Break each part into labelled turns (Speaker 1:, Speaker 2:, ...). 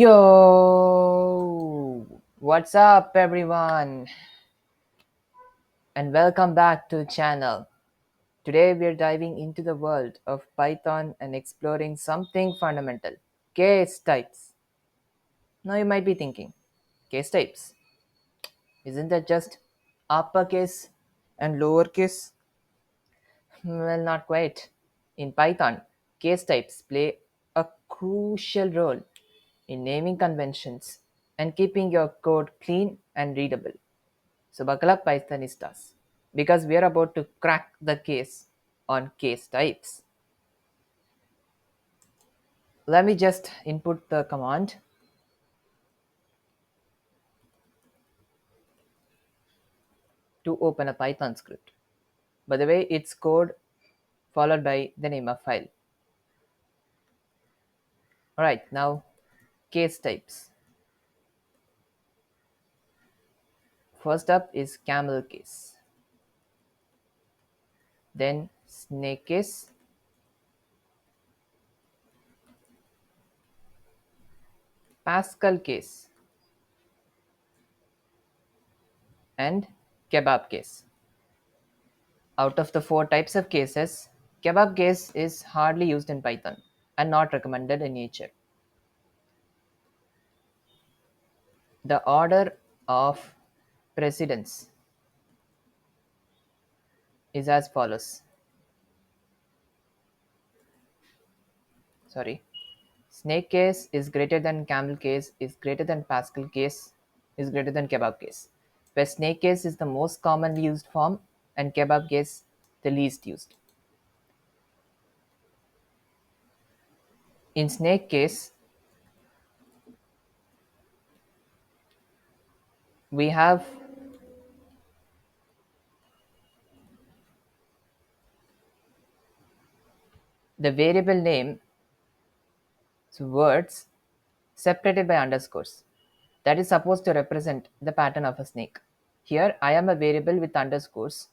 Speaker 1: Yo, what's up, everyone, and welcome back to the channel. Today, we're diving into the world of Python and exploring something fundamental: case types. Now, you might be thinking, case types, isn't that just uppercase and lowercase? Well, not quite. In Python, case types play a crucial role in naming conventions and keeping your code clean and readable. So buckle up, Pythonistas, because we are about to crack the case on case types. Let me just input the command to open a Python script. By the way, it's code followed by the name of file. Alright, now case types. First up is camel case, then snake case, Pascal case, and kebab case. Out of the four types of cases, kebab case is hardly used in Python and not recommended in nature. The order of precedence is as follows. Sorry. Snake case is greater than camel case is greater than Pascal case is greater than kebab case, where snake case is the most commonly used form and kebab case the least used. In snake case, we have the variable name, so words separated by underscores, that is supposed to represent the pattern of a snake. Here, I am a variable with underscores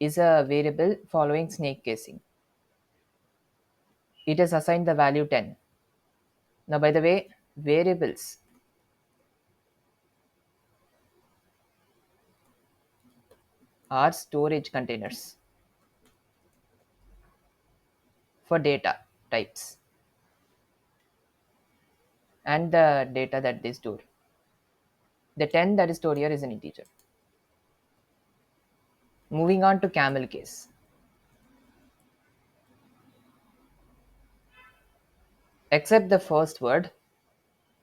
Speaker 1: is a variable following snake casing. It is assigned the value 10. Now, by the way, variables are storage containers for data types and the data that they store. The 10 that is stored here is an integer. Moving on to camel case. Except the first word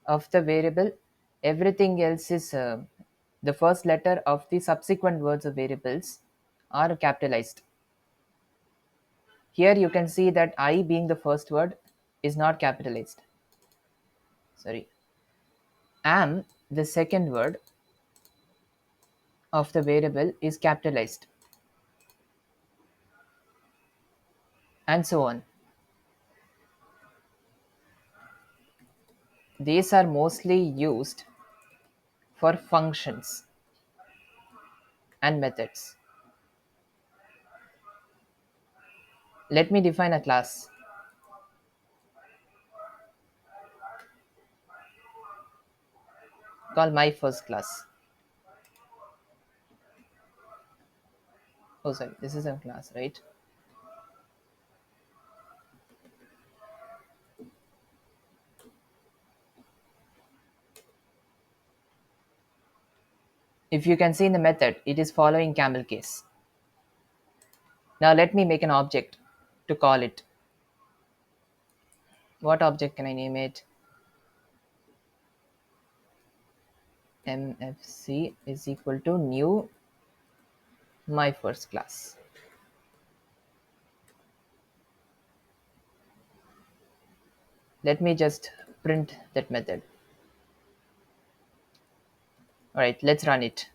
Speaker 1: of the variable, everything else is the first letter of the subsequent words of variables are capitalized. Here you can see that I being the first word is not capitalized. Sorry. Am, the second word of the variable, is capitalized, and so on. These are mostly used for functions and methods. Let me define a class. Call my first class. Oh, sorry, this is a class, right? If you can see in the method, it is following camel case. Now let me make an object to call it. What object can I name it? MFC is equal to new my first class. Let me just print that method. All right, let's run it.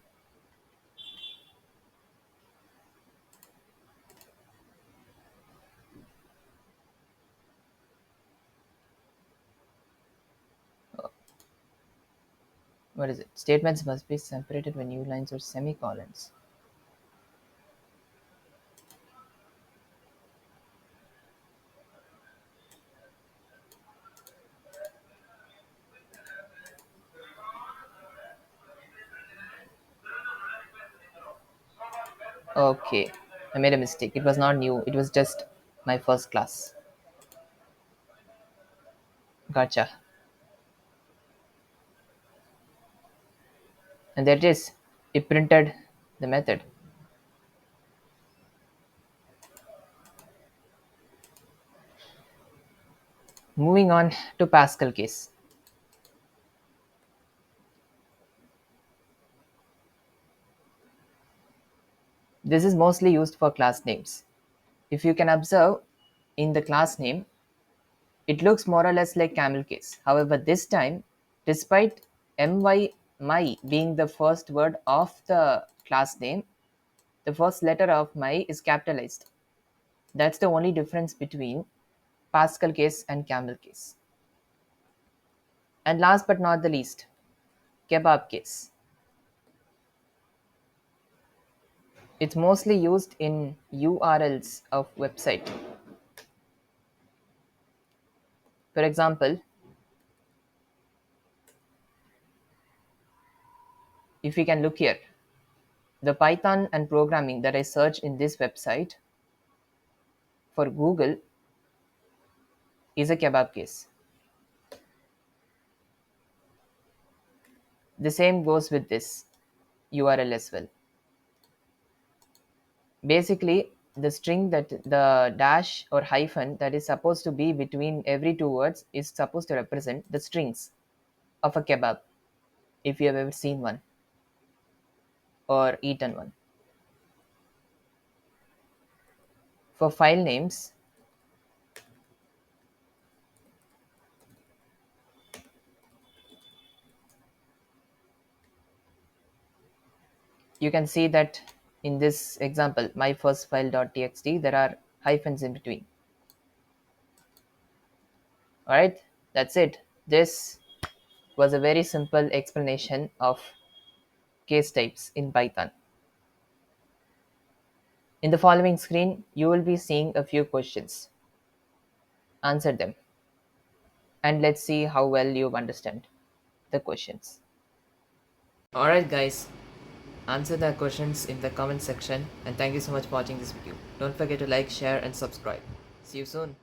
Speaker 1: What is it? Statements must be separated by new lines or semicolons. Okay, I made a mistake. It was not new. It was just my first class. Gotcha. And there it is. It printed the method. Moving on to Pascal case. This is mostly used for class names. If you can observe in the class name, it looks more or less like camel case. However, this time, despite my being the first word of the class name, the first letter of my is capitalized. That's the only difference between Pascal case and camel case. And last but not the least, kebab case. It's mostly used in URLs of website. For example, if we can look here, the Python and programming that I search in this website for Google is a kebab case. The same goes with this URL as well. Basically, the string that the dash or hyphen that is supposed to be between every two words is supposed to represent the strings of a kebab, if you have ever seen one or eaten one. For file names, you can see that in this example, my first file.txt, there are hyphens in between. All right, that's it. This was a very simple explanation of case types in Python. In the following screen, you will be seeing a few questions. Answer them, and let's see how well you understand the questions. All right, guys, answer the questions in the comment section, and thank you so much for watching this video. Don't forget to like, share, and subscribe. See you soon.